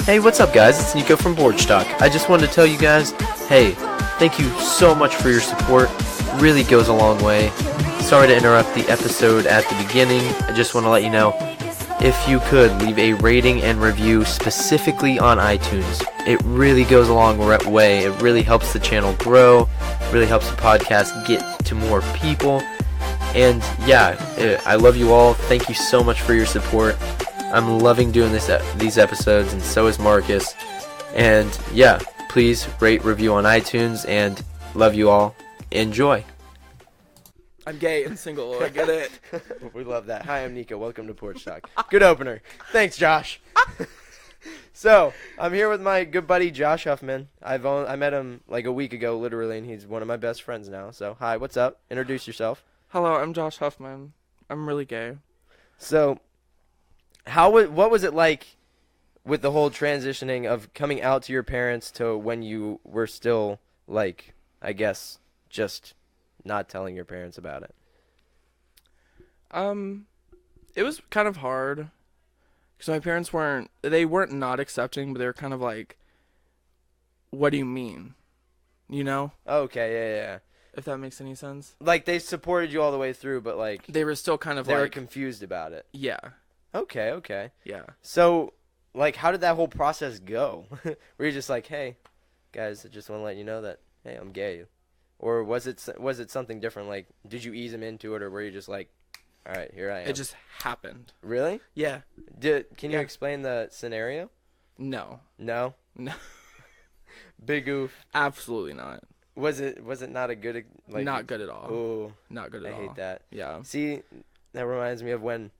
Hey, what's up, guys? It's Nico from Porch Talk. I just wanted to tell you guys, hey, thank you so much for your support. Really goes a long way. Sorry to interrupt the episode at the beginning. I just want to let you know, if you could leave a rating and review specifically on iTunes, it really goes a long way. It really helps the channel grow, really helps the podcast get to more people. And yeah, I love you all. Thank you so much for your support. I'm loving doing these episodes, and so is Marcus. And yeah, please rate, review on iTunes, and love you all. Enjoy. I'm gay and single. I get it. We love that. Hi, I'm Nico. Welcome to Porch Talk. Good opener. Thanks, Josh. So, I'm here with my good buddy, Josh Huffman. I met him like a week ago, literally, and he's one of my best friends now. So, hi, what's up? Introduce yourself. Hello, I'm Josh Huffman. I'm really gay. So, what was it like with the whole transitioning of coming out to your parents to when you were still, like, I guess, just not telling your parents about it? It was kind of hard because my parents weren't not accepting, but they were kind of like, what do you mean? You know? Okay, yeah. If that makes any sense. Like, they supported you all the way through, but, like, they were still kind of they were confused about it. Yeah. Okay. Yeah. So, like, how did that whole process go? Were you just like, hey, guys, I just want to let you know that, hey, I'm gay? Or was it something different? Like, did you ease them into it, or were you just like, all right, here I am? It just happened. Really? Yeah. Can you explain the scenario? No. No? No. Big oof. Absolutely not. Was it not a good, like? Not good at all. Oh. Not good at all. I hate that. Yeah. See, that reminds me of when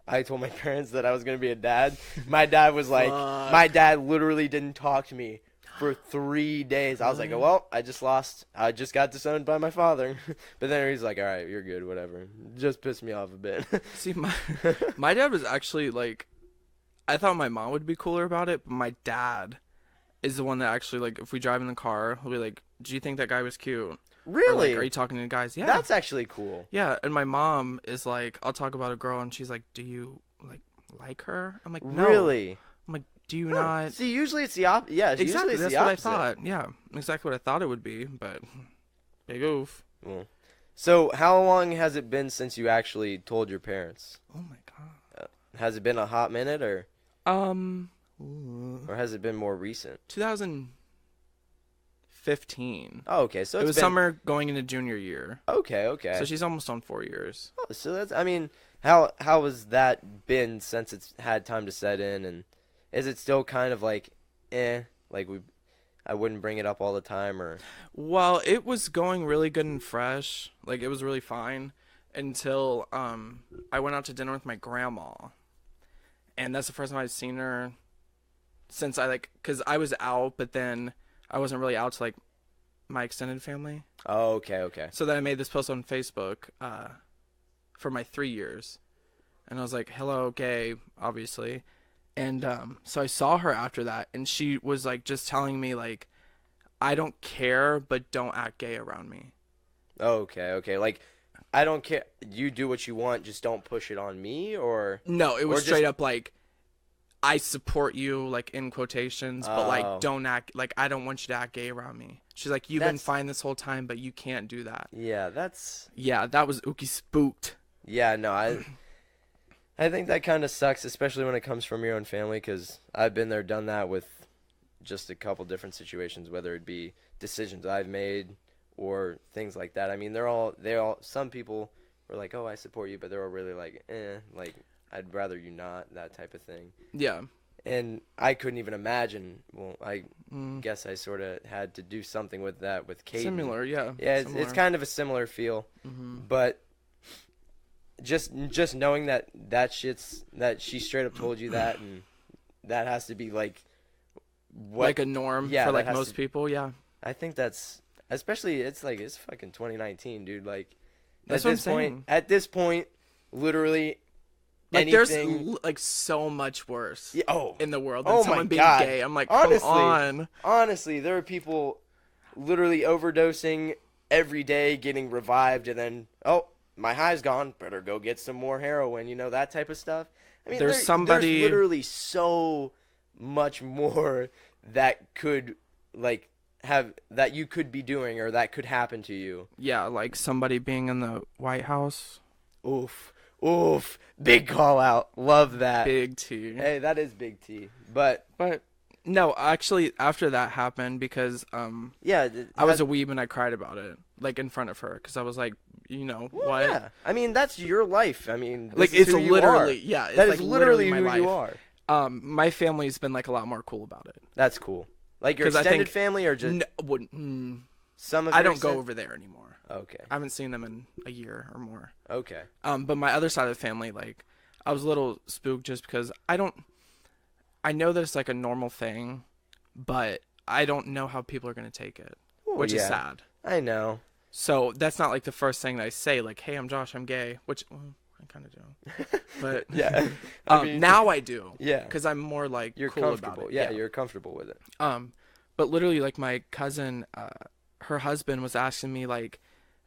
I told my parents that I was going to be a dad. My dad was like, my dad literally didn't talk to me for 3 days. I was like, well, I just got disowned by my father. But then he's like, all right, you're good, whatever. Just pissed me off a bit. See, my dad was actually like, I thought my mom would be cooler about it, but my dad is the one that actually, like, if we drive in the car, he'll be like, do you think that guy was cute? Really? Or, like, are you talking to guys? Yeah. That's actually cool. Yeah, and my mom is like, I'll talk about a girl, and she's like, do you, like her? I'm like, no. Really? I'm like, do you not? See, usually it's the opposite. Yeah, exactly. Usually it's That's the what opposite. I thought. Yeah, exactly what I thought it would be, but big oof. Well, so how long has it been since you actually told your parents? Oh my god. Has it been a hot minute, or has it been more recent? 2015. Oh, okay. So it was summer going into junior year. Okay. So she's almost on 4 years. Oh, so that's. I mean, how has that been since it's had time to set in, and is it still kind of like, like I wouldn't bring it up all the time, or? Well, it was going really good and fresh. Like, it was really fine until I went out to dinner with my grandma, and that's the first time I'd seen her since because I was out, but then I wasn't really out to, like, my extended family. Oh, okay. So then I made this post on Facebook for my 3 years, and I was like, hello, gay, obviously. And so I saw her after that, and she was, like, just telling me, like, I don't care, but don't act gay around me. Okay. Like, I don't care. You do what you want, just don't push it on me, or? No, it was straight up, like, I support you, like, in quotations, but, like, don't act, like, I don't want you to act gay around me. She's like, you've been fine this whole time, but you can't do that. Yeah, that's. Yeah, that was ookie spooked. Yeah, no, I think that kind of sucks, especially when it comes from your own family, because I've been there, done that with just a couple different situations, whether it be decisions I've made or things like that. I mean, some people were like, oh, I support you, but they're all really like, like, I'd rather you not, that type of thing. Yeah. And I couldn't even imagine. Well, I guess I sort of had to do something with that with Kate. Similar, yeah. Yeah, Similar. it's kind of a similar feel, but just knowing that she straight up told you that, and that has to be like like a norm for like most people. Yeah, I think that's especially it's fucking 2019, dude. Like, that's what I'm saying. At this point, literally. Like, there's, like, so much worse in the world than someone being gay. I'm like, honestly, come on. Honestly, there are people literally overdosing every day, getting revived, and then, my high's gone, better go get some more heroin, that type of stuff. I mean, there's literally so much more that could like have that you could be doing or that could happen to you. Yeah, like somebody being in the White House. Oof. Oof. Big call out. Love that. Big T. Hey, that is big T. But no, actually, after that happened, because yeah, I was a weeb and I cried about it, like in front of her, because I was like, well, what? Yeah. I mean, that's your life. I mean, Like it's literally, it's that like is literally my who life. you are. My family's been like a lot more cool about it. That's cool. Like your 'Cause I extended think- family or just some of I your don't go extended- over there anymore. Okay. I haven't seen them in a year or more. Okay. But my other side of the family, like, I was a little spooked just because I know that it's like a normal thing, but I don't know how people are going to take it, which is sad. I know. So that's not like the first thing that I say, like, hey, I'm Josh, I'm gay, which I kind of do. But yeah. now I do. Yeah. Because I'm more like You're cool comfortable. about it. Yeah, you're comfortable with it. But literally, like, my cousin, her husband was asking me, like,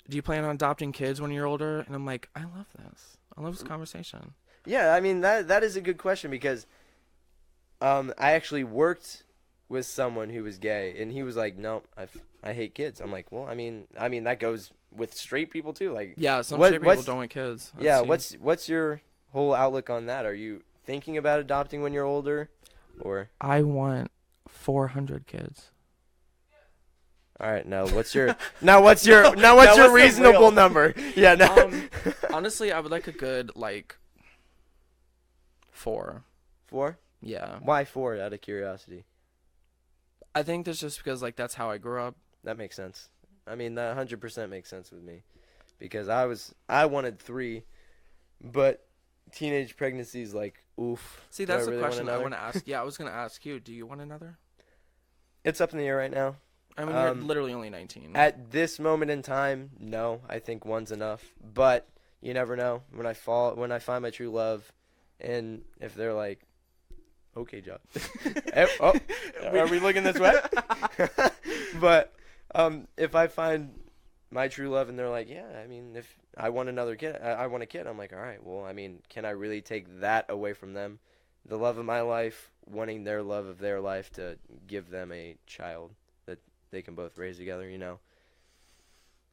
do you plan on adopting kids when you're older? And I'm like, I love this. I love this conversation. Yeah, I mean that is a good question because I actually worked with someone who was gay and he was like, "No, I hate kids." I'm like, "Well, I mean that goes with straight people too." Like, yeah, some straight people don't want kids. What's your whole outlook on that? Are you thinking about adopting when you're older, or? I want 400 kids. All right, what's your reasonable number? Yeah, no. Honestly, I would like a good like 4. 4? Yeah. Why 4? Out of curiosity. I think that's just because like that's how I grew up. That makes sense. I mean, that 100% makes sense with me, because I wanted 3, but teenage pregnancy is like, oof. See, that's the question I want to ask. Yeah, I was gonna ask you. Do you want another? It's up in the air right now. I mean, you're literally only 19. At this moment in time, no. I think one's enough. But you never know. When I find my true love, and if they're like, okay, Josh. Are we looking this way? But if I find my true love and they're like, yeah, I mean, if I want another kid, I want a kid. I'm like, all right, well, I mean, can I really take that away from them? The love of my life, wanting their love of their life to give them a child that they can both raise together, you know?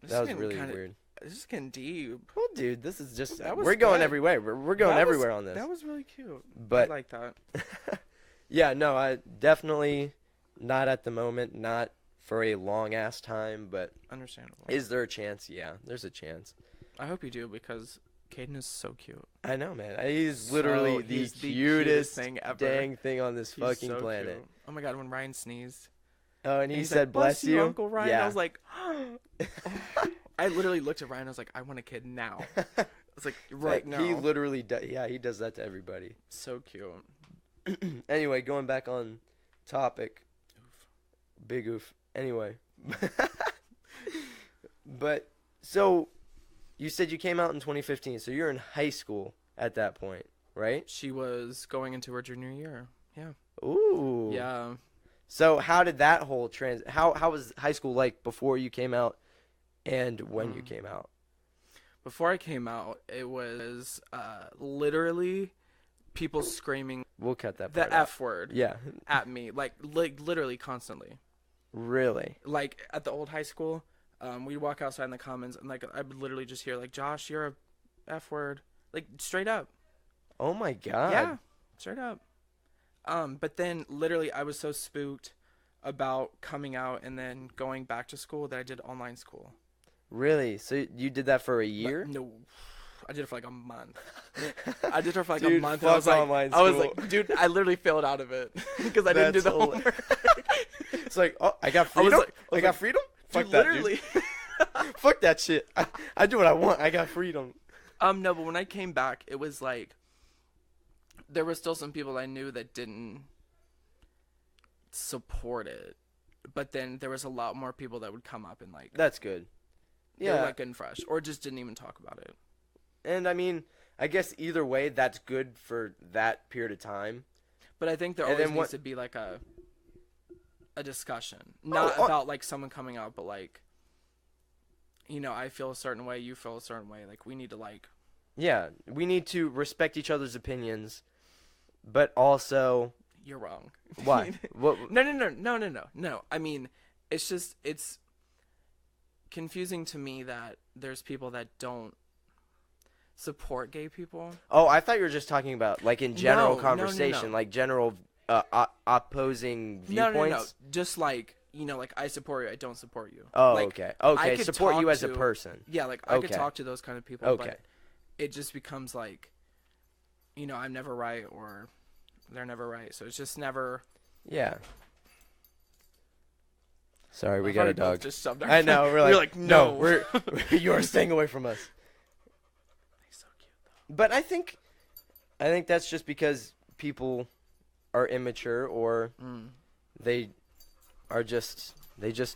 That was really weird. This is getting deep. Well, dude, this is just, we're going everywhere. We're going everywhere on this. That was really cute. But I like that. yeah, no, I definitely not at the moment, not for a long-ass time, but understandable. Is there a chance? Yeah, there's a chance. I hope you do, because Caden is so cute. I know, man. He's literally the cutest thing ever. Dang thing on this fucking so planet. Cute. Oh my god, when Ryan sneezed. Oh, and he said, "Bless you, Uncle Ryan." Yeah. I was like, I literally looked at Ryan. I was like, I want a kid now. I was like, right now. He literally does. Yeah, he does that to everybody. So cute. Anyway, going back on topic. Oof. Big oof. Anyway. But, so, you said you came out in 2015, so you're in high school at that point, right? She was going into her junior year. Yeah. Ooh. Yeah. So how did that whole how was high school like before you came out and when you came out? Before I came out, it was literally people screaming. We'll cut that the part out. F word. Yeah. At me, like literally constantly. Really? Like at the old high school, we'd walk outside in the commons and like I would literally just hear like, Josh, you're a F word, like straight up. Oh my god. Yeah, straight up. But then literally I was so spooked about coming out and then going back to school that I did online school. Really? So you did that for a year? No, I did it for like a month. I did it for like dude, a month. Fuck And I was like, dude, I literally failed out of it because I didn't do the homework. It's like, oh, I got freedom. I got freedom. Fuck that, literally. Dude. Fuck that shit. I do what I want. I got freedom. No, but when I came back, it was like there were still some people I knew that didn't support it, but then there was a lot more people that would come up and like. That's good. Yeah, like good and fresh, or just didn't even talk about it. And I mean, I guess either way, that's good for that period of time. But I think there always needs to be like a discussion, not about like someone coming out, but like, you know, I feel a certain way, you feel a certain way. Like we need to like. Yeah, we need to respect each other's opinions, but also you're wrong. Why? What? No. I mean, it's confusing to me that there's people that don't support gay people. Oh, I thought you were just talking about like in general No, conversation, no. like general opposing viewpoints. No. Just like, like I support you, I don't support you. Oh, like, okay. I Okay, could support you talk as a person. Yeah, like I could Okay. talk to those kind of people, Okay. but it just becomes like, I'm never right or they're never right. So it's just never. Yeah. Sorry, we I got thought a we both dog. just shoved our I know. We're like, no. we're you are staying away from us. He's so cute though. But I think that's just because people are immature or they just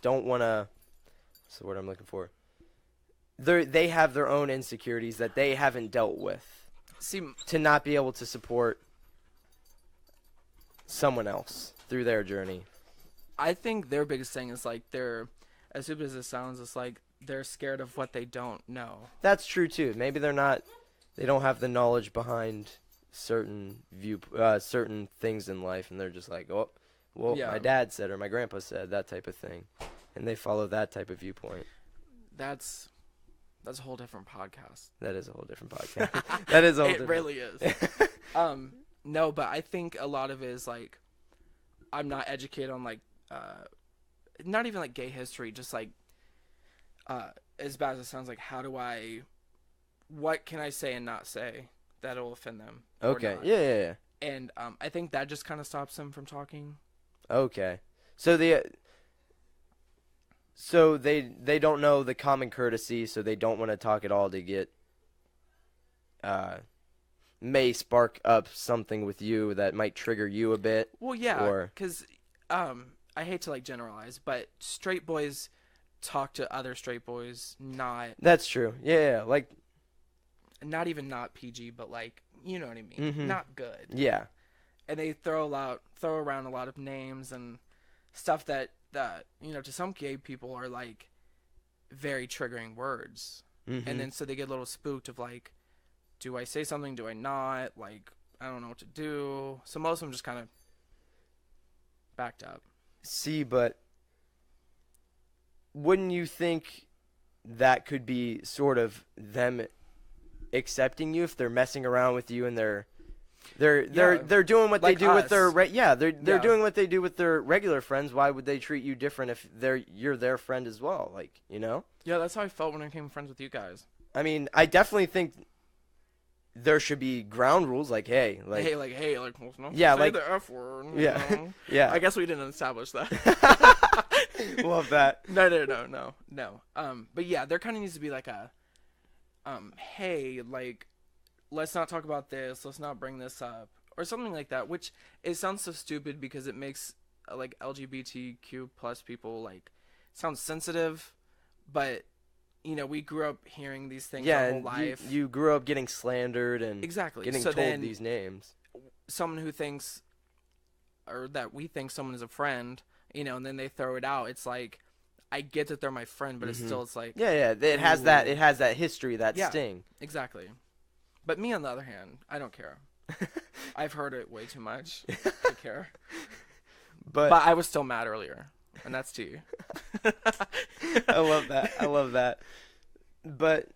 don't want to. That's the word I'm looking for. They have their own insecurities that they haven't dealt with. See, to not be able to support someone else through their journey. I think their biggest thing is like they're, as stupid as it sounds, it's like they're scared of what they don't know. That's true too. Maybe they don't have the knowledge behind certain certain things in life, and they're just like, oh, well, Yeah. my dad said or my grandpa said, that type of thing, and they follow that type of viewpoint. That's a whole different podcast. That is a whole different podcast. That is a whole It different. really is. No, but I think a lot of it is like I'm not educated on like not even like gay history, just like as bad as it sounds, like what can I say and not say that'll offend them? or Okay. not? Yeah. And I think that just kind of stops them from talking. Okay. So they don't know the common courtesy, so they don't want to talk at all to get may spark up something with you that might trigger you a bit. Well, yeah, Or because I hate to like generalize, but straight boys talk to other straight boys, that's true. Yeah, like not even not PG, but like you know what I mean, not good. yeah. And they throw around a lot of names and stuff that to some gay people are like very triggering words, and then so they get a little spooked of like, do I say something? Do I not? Like I don't know what to do. So most of them just kind of backed up. See, but wouldn't you think that could be sort of them accepting you if they're messing around with you and they're doing what Like they do with their us. they're doing what they do with their regular friends. Why would they treat you different if you're their friend as well? Like, Yeah, that's how I felt when I became friends with you guys. I mean, I definitely think there should be ground rules like, hey, Well, no, Yeah, say like- the F word. Yeah. know? Yeah. I guess we didn't establish that. Love that. No. But yeah, there kind of needs to be like a, hey, like, let's not talk about this. Let's not bring this up, or something like that. Which it sounds so stupid because it makes like LGBTQ plus people like sound sensitive, but we grew up hearing these things Yeah, our whole and life. you grew up getting slandered and Exactly. getting So told then these names. someone who thinks, or that we think someone is a friend, and then they throw it out. It's like, I get that they're my friend, but it's like, Yeah, it has that. It has that history, that Yeah. sting. exactly. But me, on the other hand, I don't care. I've heard it way too much to care. But But I was still mad earlier, and that's to you. I love that. I love that. But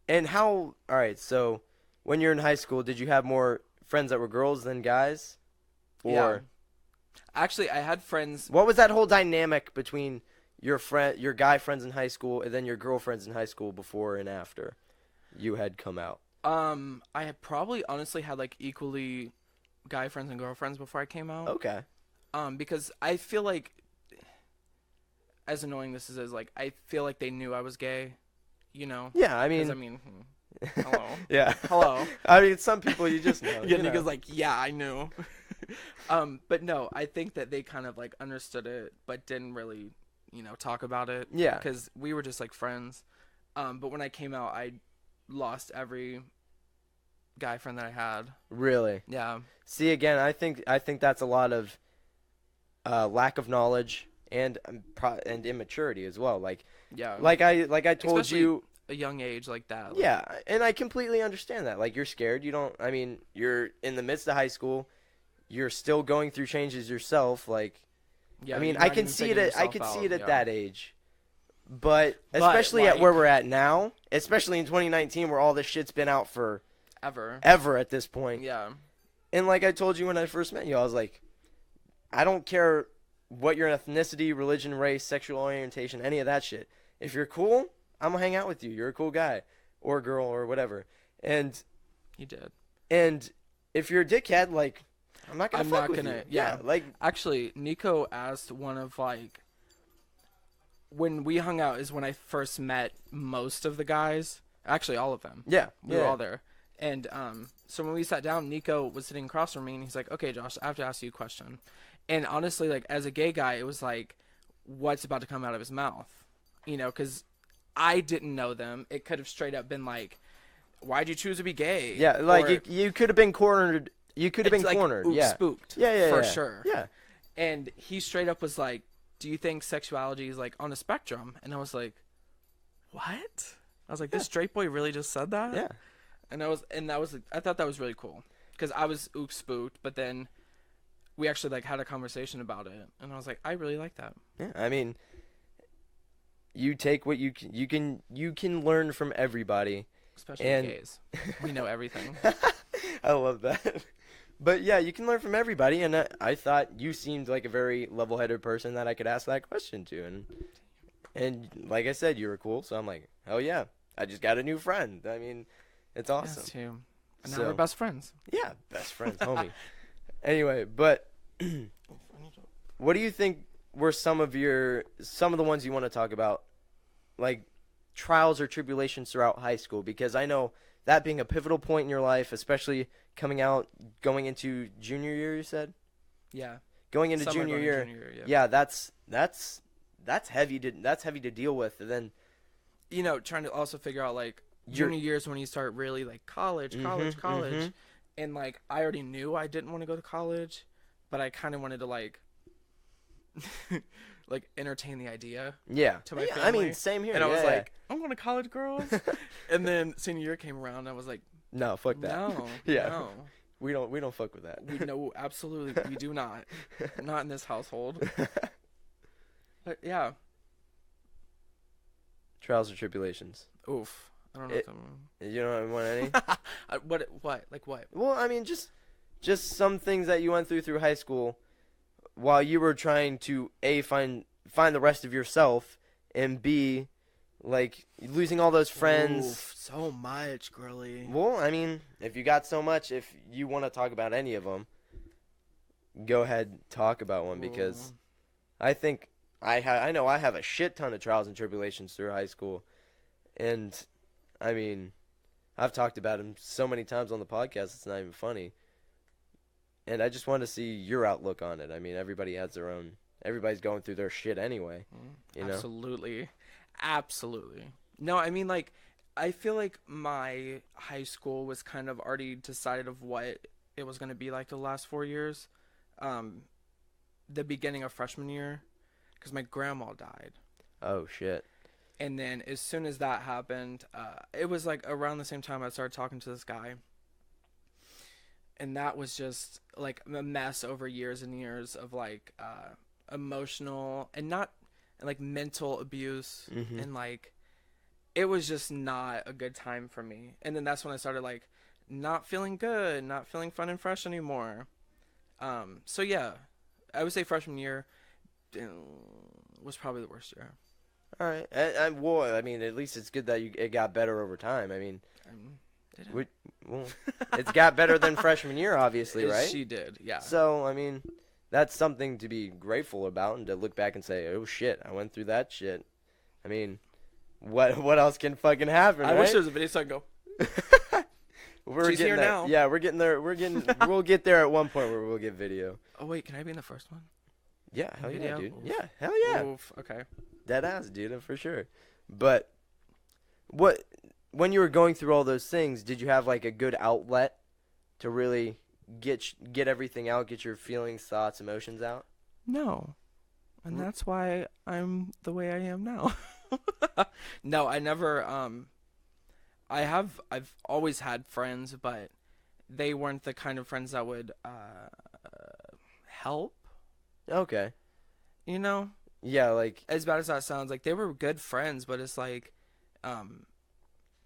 and how? All right. So when you're in high school, did you have more friends that were girls than guys? Or Yeah. Actually, I had friends. what was that whole dynamic between your guy friends in high school, and then your girlfriends in high school before and after you had come out? I had probably honestly had like equally guy friends and girlfriends before I came out. Okay. Because I feel like, as annoying this is, like I feel like they knew I was gay, Yeah, I 'Cause, mean. Hello. Yeah. Hello. I mean, some people you just know. Yeah, niggas like, yeah, I knew. But no, I think that they kind of like understood it, but didn't really, talk about it. Yeah. Because we were just like friends. But when I came out, I lost every guy friend that I had. Really. Yeah. See, again, I think that's a lot of lack of knowledge and immaturity as well. Like Yeah. I told Especially- you. a young age like that. Yeah, and I completely understand that. Like, you're scared. You're in the midst of high school. You're still going through changes yourself. Like, Yeah, I can see it. At that age. But especially at where we're at now, especially in 2019, where all this shit's been out for ever at this point. Yeah. And like I told you when I first met you, I was like, I don't care what your ethnicity, religion, race, sexual orientation, any of that shit. If you're cool, I'm gonna hang out with you. You're a cool guy or girl or whatever. And he did. And if you're a dickhead, like, I'm not gonna fuck with you. Yeah, like, actually, Nico asked one of, like, when we hung out is when I first met most of the guys. Actually, all of them. Yeah. We were all there. And so when we sat down, Nico was sitting across from me, and he's like, okay, Josh, I have to ask you a question. And honestly, like, as a gay guy, it was like, what's about to come out of his mouth? You know, because I didn't know them. It could have straight up been like, why'd you choose to be gay? Yeah, like, you could have been cornered. You could have been like, cornered. Spooked. Yeah. For sure. Yeah. And he straight up was like, do you think sexuality is, like, on a spectrum? And I was like, what? I was like, this straight boy really just said that? Yeah. And I thought that was really cool. Because I was spooked, but then we actually, like, had a conversation about it. And I was like, I really like that. Yeah, I mean, you take what you can learn from everybody. Especially gays. We know everything. I love that. But yeah, you can learn from everybody, and I thought you seemed like a very level-headed person that I could ask that question to, and like I said, you were cool, so I'm like, hell yeah, I just got a new friend. I mean, it's awesome. Yes, too. And now we're best friends. Yeah, best friends, homie. Anyway, but what do you think were some of the ones you want to talk about, like trials or tribulations throughout high school? Because I know that being a pivotal point in your life, especially going into junior year, you said? Yeah. Going into junior year. Yeah, that's heavy to deal with. And then, you know, trying to also figure out, like, junior years when you start really, like, college. Mm-hmm. And, like, I already knew I didn't want to go to college, but I kind of wanted to, like, like, entertain the idea. Yeah. To my family. I mean, same here. And I was like, I'm going to college, girls. And then senior year came around, and I was like, no, fuck that. No. Yeah. No. We don't fuck with that. No, absolutely, we do not. Not in this household. But yeah. Trials or tribulations. Oof. I don't know what that means. You don't want any? What? Like what? Well, I mean, just some things that you went through high school while you were trying to A, find the rest of yourself, and B, like, losing all those friends. Oof, so much, girly. Well, I mean, if you got so much, if you want to talk about any of them, go ahead, talk about one, because I think I know I have a shit ton of trials and tribulations through high school, and I mean, I've talked about them so many times on the podcast, it's not even funny. And I just want to see your outlook on it. I mean, everybody's going through their shit anyway, you know? Absolutely. No, I mean, like, I feel like my high school was kind of already decided of what it was going to be like the last 4 years. The beginning of freshman year, because my grandma died. Oh, shit. And then as soon as that happened, it was like around the same time I started talking to this guy. And that was just like a mess over years and years of like emotional and like mental abuse. Mm-hmm. And like it was just not a good time for me. And then that's when I started like not feeling good, not feeling fun and fresh anymore. So yeah, I would say freshman year was probably the worst year. All right. Well, I mean, at least it's good that it got better over time. I mean, it's got better than freshman year, obviously, right? She did, yeah. So, I mean, that's something to be grateful about and to look back and say, oh, shit, I went through that shit. I mean, what else can fucking happen, I right? wish there was a video so I can go. She's here now. Yeah, we're getting there. We'll get there at one point where we'll get video. Oh, wait, can I be in the first one? Yeah, hell yeah, dude. Oof. Yeah, hell yeah. Oof, okay. Dead ass, dude, for sure. But when you were going through all those things, did you have like a good outlet to really get everything out, get your feelings, thoughts, emotions out? No. And that's why I'm the way I am now. No, I never I've always had friends, but they weren't the kind of friends that would help. Okay. You know, Yeah, like as bad as that sounds, like they were good friends, but it's like,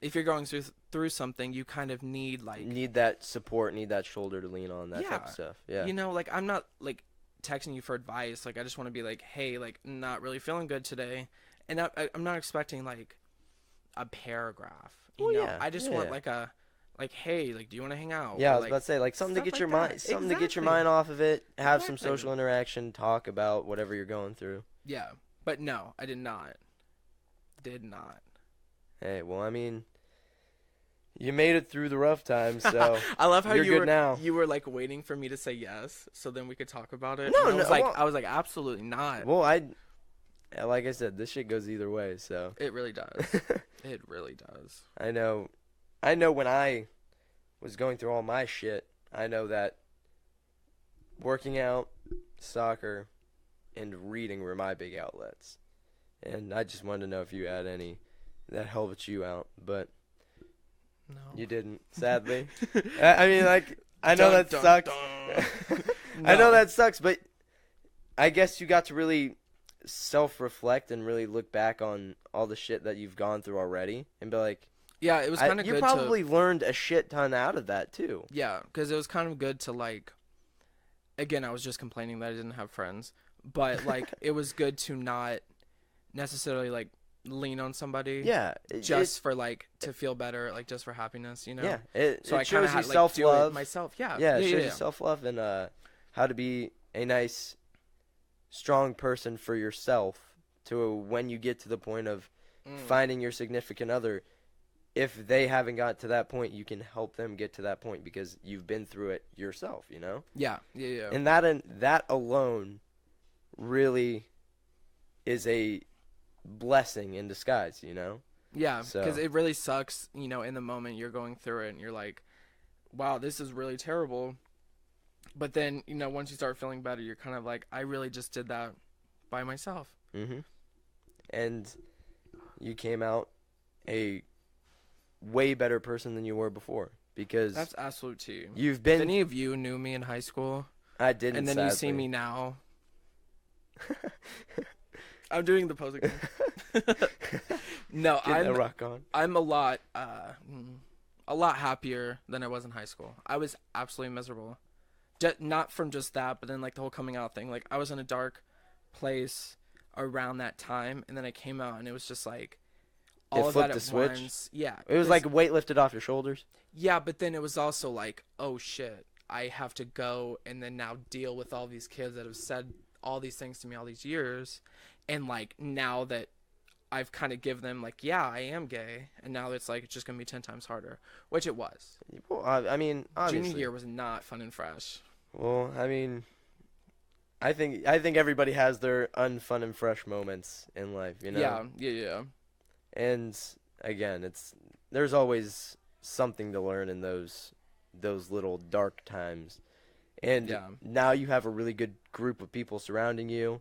if you're going through something, you kind of need need that support, need that shoulder to lean on, that type of stuff. Yeah. You know, like I'm not like texting you for advice. Like I just want to be like, hey, like not really feeling good today, and I'm not expecting like a paragraph. You know, yeah. I just want like a like, hey, like, do you want to hang out? Yeah, or, I was like, about to say, like, something to get stuff your like mind, that. something to get your Exactly. mind off of it. Have some Exactly. social interaction. Talk about whatever you're going through. Yeah, but no, I did not. Did not. Hey, well, I mean, you made it through the rough times, so I love how you're you good were now. you were like waiting for me to say yes, so then we could talk about it. No, And I was no, like, well- I was like, absolutely not. Well, like I said, this shit goes either way. So It really does. It really does. I know when I was going through all my shit, I know that working out, soccer, and reading were my big outlets. And I just wanted to know if you had any that helped you out, but No. you didn't, sadly. I mean, like, I know Dun, that dun, sucks. dun. I know No. that sucks, but I guess you got to really self-reflect and really look back on all the shit that you've gone through already and be like, Yeah, it was kind of good you probably learned a shit ton out of that, too. Yeah, because it was kind of good to, like, again, I was just complaining that I didn't have friends, but, like, it was good to not necessarily, like, lean on somebody. Yeah. Just for, like, to feel better, like, just for happiness, you know? Yeah. It So I shows kind you of had, like, do it self-love. myself. Yeah. Yeah, it shows you self-love and how to be a nice, strong person for yourself to when you get to the point of finding your significant other. If they haven't got to that point, you can help them get to that point because you've been through it yourself, you know? Yeah. And that alone really is a blessing in disguise, you know? Yeah, So- because it really sucks, you know, in the moment you're going through it and you're like, wow, this is really terrible. But then, you know, once you start feeling better, you're kind of like, I really just did that by myself. Mm-hmm. And you came out a way better person than you were before because That's absolute tea. you've If been. any of you knew me in high school, I didn't. and then you see sadly. me now. I'm doing the pose again. No, Getting a rock on. I'm a lot happier than I was in high school. I was absolutely miserable. Not from just that, but then like the whole coming out thing. Like I was in a dark place around that time, and then I came out, and it was just like all of flipped that the at switch? once. Yeah, It was 'cause- like a weight lifted off your shoulders. yeah, but then it was also like, oh shit, I have to go and then now deal with all these kids that have said all these things to me all these years, and like now that I've kind of given them like, yeah, I am gay, and now it's like it's just gonna be 10 times harder, which it was. Well, I mean, obviously. Junior year was not fun and fresh. Well, I mean, I think everybody has their unfun and fresh moments in life, you know. Yeah. And again, there's always something to learn in those little dark times. And Yeah. now you have a really good group of people surrounding you.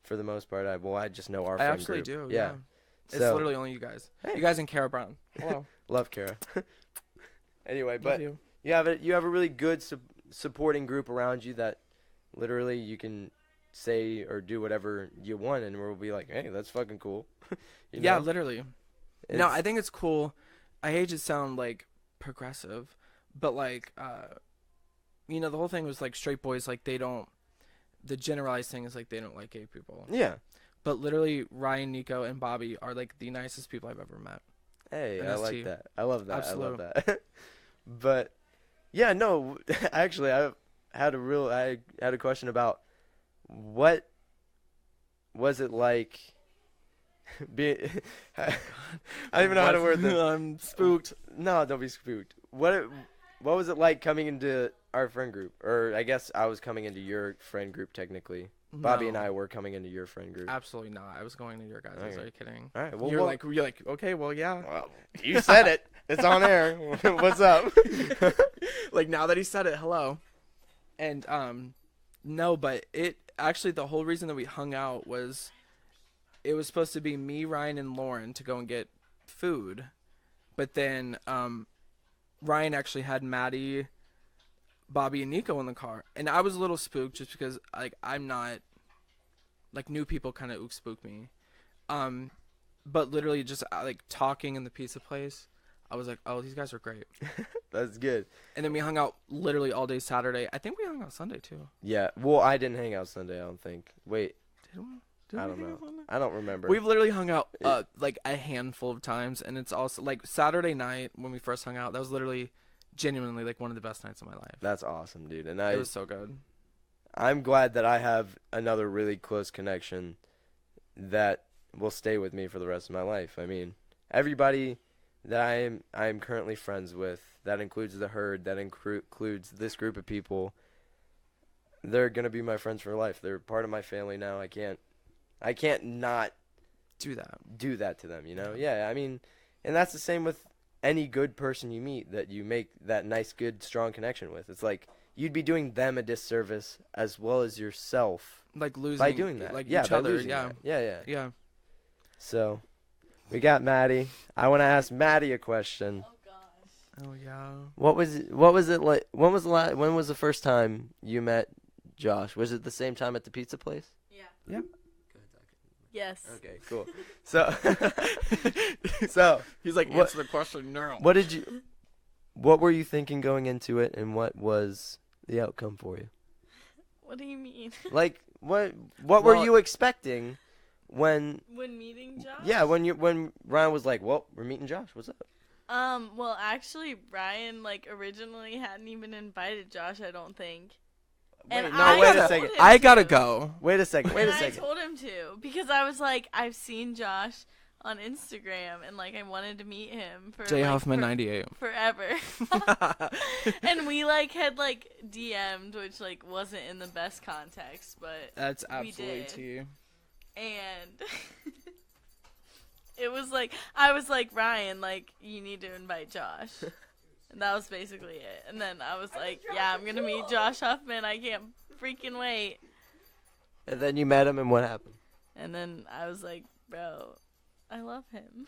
For the most part, I just know our I friend absolutely group. do. Yeah. It's So, literally only you guys. Hey. You guys and Kara Brown. Hello. love Kara. Anyway, Love but you. you have a really good supporting group around you that literally you can say or do whatever you want, and we'll be like, hey, that's fucking cool. You Yeah, know? literally. No, It's- I think it's cool. I hate to sound like progressive, but like, you know, the whole thing was like straight boys, like the generalized thing is like they don't like gay people. Yeah. But literally, Ryan, Nico, and Bobby are like the nicest people I've ever met. Hey, I NST. like that. I love that. Absolute. I love that. But yeah, no, actually, I had a question about what was it like being. I don't even know how to word this. I'm spooked. No, don't be spooked. What was it like coming into our friend group? Or I guess I was coming into your friend group technically. Bobby and I were coming into your friend group. Absolutely not. I was going to your guys. Okay. Are you kidding? All right. Well, You're like, okay, well, yeah. well, you said it. It's on air. What's up? Like now that he said it, hello. And no, but it actually the whole reason that we hung out was it was supposed to be me, Ryan, and Lauren to go and get food But then Ryan actually had Maddie, Bobby, and Nico in the car, and I was a little spooked just because like I'm not like new people kind of spook me, but literally just like talking in the pizza place, I was like, oh, these guys are great. That's good. And then we hung out literally all day Saturday. I think we hung out Sunday too. Yeah. Well, I didn't hang out Sunday, I don't think. Wait. Did we? I don't know. I don't remember. We've literally hung out like a handful of times, and it's also like Saturday night when we first hung out. That was literally genuinely like one of the best nights of my life. That's awesome, dude. And It was so good. I'm glad that I have another really close connection that will stay with me for the rest of my life. I mean, everybody that I am currently friends with, that includes the herd, that includes this group of people, they're gonna be my friends for life. They're part of my family now. I can't not Do that. do that to them, you know? Yeah, I mean, and that's the same with any good person you meet that you make that nice, good, strong connection with. It's like you'd be doing them a disservice as well as yourself Like losing by doing that. like Yeah, each by other. losing Yeah. that. Yeah. Yeah. So, we got Maddie. I want to ask Maddie a question. Oh yeah. What was it like? When was the first time you met Josh? Was it the same time at the pizza place? Yeah. Yeah. Yes. Okay, cool. So He's like, What- answer the question now. what were you thinking going into it, and what was the outcome for you? What do you mean? Like, what were Well- you expecting when? When meeting Josh? Yeah, when Ryan was like, "Well, we're meeting Josh. What's up?" Well, actually, Brian like originally hadn't even invited Josh. I don't think. And Wait, I wait a told second. him I gotta to. go. Wait a second. And I told him to because I was like, I've seen Josh on Instagram, and like I wanted to meet him for J like, Huffman for- 98. forever. And we like had like DM'd, which like wasn't in the best context, but That's We absolutely did. tea. and it was like I was like, Ryan, like you need to invite Josh. And that was basically it. And then I was like, yeah, I'm gonna meet Josh Huffman. I can't freaking wait. And then you met him, and what happened? And then I was like, bro, I love him.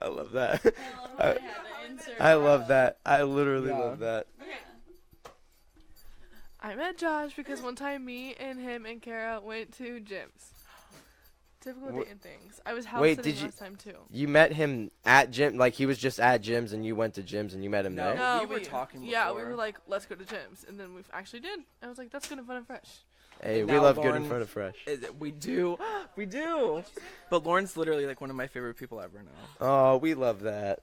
I love that. I had to insert I love that. I literally Yeah. love that. I met Josh because one time me and him and Kara went to gyms. Typical Wh- dating things. I was house Wait, sitting did you- last time too. You met him at gym, like he was just at gyms, and you went to gyms, and you met him No. there. No, we were talking Yeah, we before. were like, let's go to gyms, and then we actually did. I was like, that's good and fun and fresh. Hey, we Now love good Lauren- in front of fresh. We do. We do. But Lauren's literally like one of my favorite people ever now. Oh, we love that.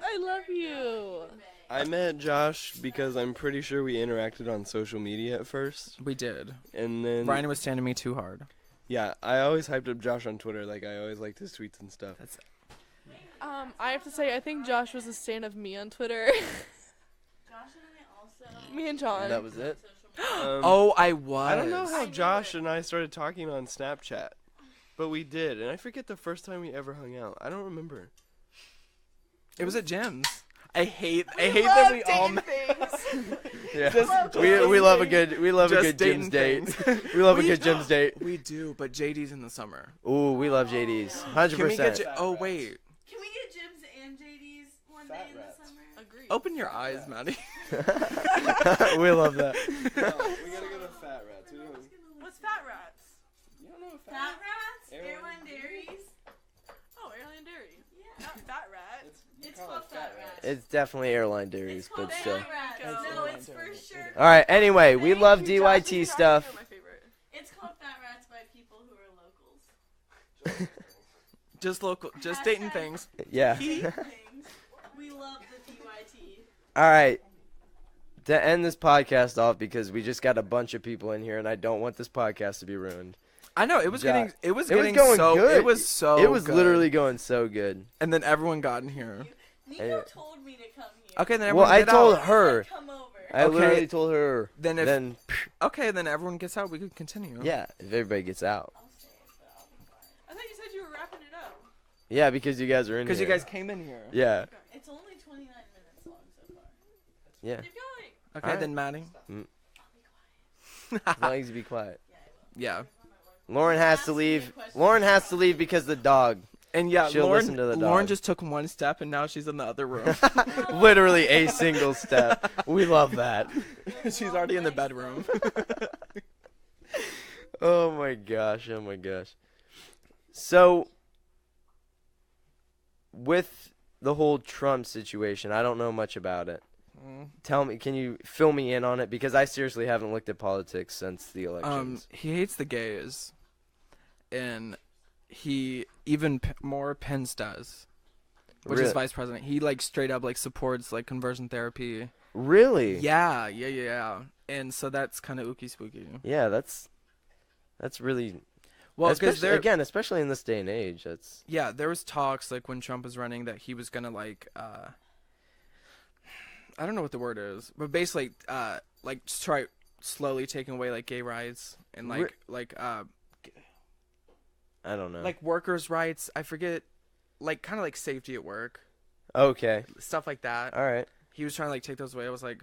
I love you. I met Josh because I'm pretty sure we interacted on social media at first, We did. and then Ryan was standing me too hard. yeah, I always hyped up Josh on Twitter. Like I always liked his tweets and stuff. That's I have to say, I think Josh was a stan of me on Twitter. Josh and I also Me and John. That was it. Oh, I was. I don't know how Josh and I started talking on Snapchat, but we did, and I forget the first time we ever hung out. I don't remember. It was at gyms. I hate that we all met. Yeah. We love a good Just gyms dating date. We love a good gyms date. We do, but JD's in the summer. Ooh, we love JD's. Can we get 100%. Oh wait. Can we get Jim's and JD's one day in the summer? Agreed. Open your eyes, Maddie. We love that. We gotta go to Fat Rats. What's Fat Rats? You don't know what Fat Rats? Airline Airline Dairies? Oh, Airline Dairy. Yeah. Not Fat Rat. It's called Fat Rats. It's definitely airline dairies, It's called but still. Fat Rats. No, it's for sure. All right. Anyway, we love Josh is DYT stuff. my favorite. It's called Fat Rats by people who are locals. Just local, just dating Hashtag- things. Yeah. Things. We love the DYT. All right. To end this podcast off, because we just got a bunch of people in here, and I don't want this podcast to be ruined. I know it was Josh. getting. It was It was getting going so. good. It was so. It was good. literally going so good. And then everyone got in here. Nico told me to come here. Okay, then Well, everyone I get told out. her. Come over. I Okay. literally told her. Then if- Then Okay, then everyone gets out. We could continue. yeah, if everybody gets out. I'll stay, but I'll be quiet. I thought you said you were wrapping it up. Yeah, because you guys are in here. Because you guys came in here. Yeah. It's only 29 minutes long so far. Yeah. Keep going. Okay, Alright. then Maddie. As long as you be quiet. Yeah. Lauren has to leave. Lauren has to leave because the dog. And yeah, She'll listen to the Lauren dog. just took one step and now she's in the other room. Literally a single step. We love that. She's already in the bedroom. Oh my gosh. Oh my gosh. So, with the whole Trump situation, I don't know much about it. Tell me, can you fill me in on it? Because I seriously haven't looked at politics since the elections. He hates the gays. And he even more Pence does. Which Really? is vice president. He like straight up like supports like conversion therapy. Really? Yeah. And so that's kind of ooky spooky. Yeah, that's really Well, because especially in this day and age, that's yeah, there was talks like when Trump was running that he was gonna like I don't know what the word is, but basically like try slowly taking away like gay rights and I don't know. like workers' rights. I forget, like kind of like safety at work, Okay. stuff like that. All right. He was trying to like take those away. I was like,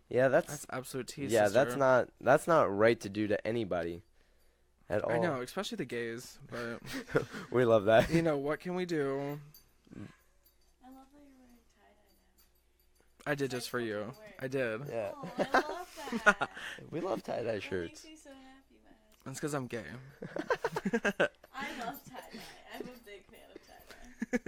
Yeah, that's absolute tea. yeah, sister. that's not right to do to anybody at all. I know, especially the gays, but We love that. you know what can we do? I love that you're wearing tie-dye now. I did just for you. I did. Yeah. Oh, I love that. We love tie-dye That shirts. makes me so happy, man. That's because I'm gay. I love tie-dye. I'm a big fan of tie-dye.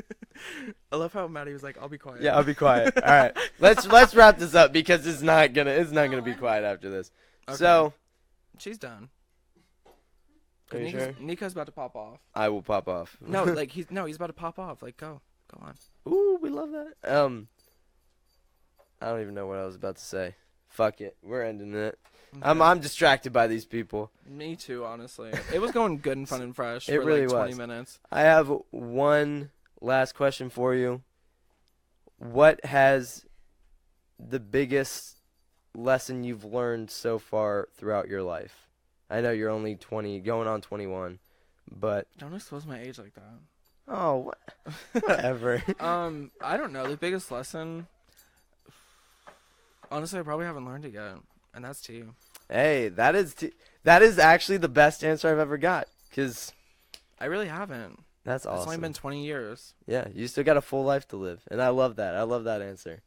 I love how Maddie was like, "I'll be quiet." Yeah, I'll be quiet. All right. Let's wrap this up because it's not gonna be quiet after this. Okay. So, She's done. are you sure? Nico's about to pop off. I will pop off. No, like he's about to pop off. Like go on. Ooh, we love that. I don't even know what I was about to say. Fuck it. We're ending it. I'm distracted by these people. Me too, honestly. It was going good and fun and fresh It for really like 20 was. minutes. I have one last question for you. What has the biggest lesson you've learned so far throughout your life? I know you're only 20, going on 21, but Don't expose my age like that. oh, whatever. I don't know. The biggest lesson. Honestly, I probably haven't learned it yet, and that's to you. Hey, that is actually the best answer I've ever got. 'Cause I really haven't. that's awesome. It's only been 20 years. Yeah, you still got a full life to live, and I love that. I love that answer.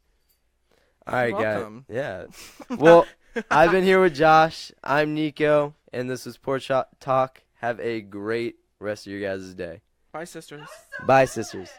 All right, You're guys. welcome. Yeah. Well, I've been here with Josh. I'm Nico, and this is Porch Talk. Have a great rest of your guys' day. Bye, sisters. Bye, sisters.